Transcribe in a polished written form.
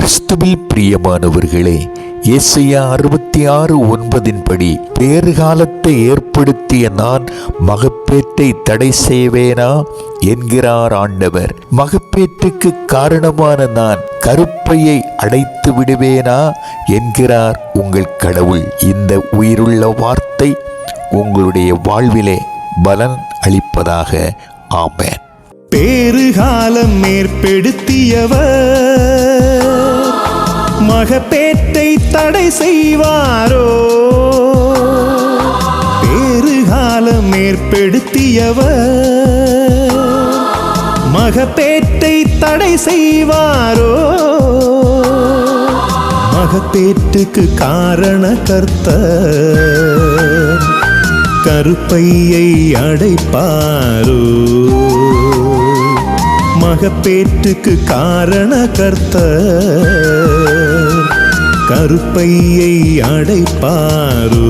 கிறிஸ்துவில் பிரியமானவர்களே, ஏசாயா 66:9 படி, பேறுகாலத்தை ஏற்படுத்திய நான் மகப்பேற்றை தடை செய்வேனா என்கிறார் ஆண்டவர். மகப்பேற்றுக்கு காரணமான நான் கருப்பையை அடைத்து விடுவேனா என்கிறார் உங்கள் கடவுள். இந்த உயிருள்ள வார்த்தை உங்களுடைய வாழ்விலே பலன் அளிப்பதாக. ஆமென். பேறுகாலம் ஏற்படுத்தியவர் மகப்பேற்றை தடை செய்வாரோ? பேறுகாலம் ஏற்படுத்தியவர் மகப்பேற்றை தடை செய்வாரோ? மகப்பேற்றுக்கு காரண கர்த்தர் கருப்பையை அடைப்பாரோ? மகப்பேற்றுக்கு காரண கர்த்தர் கருப்பையை அடைப்பாரோ?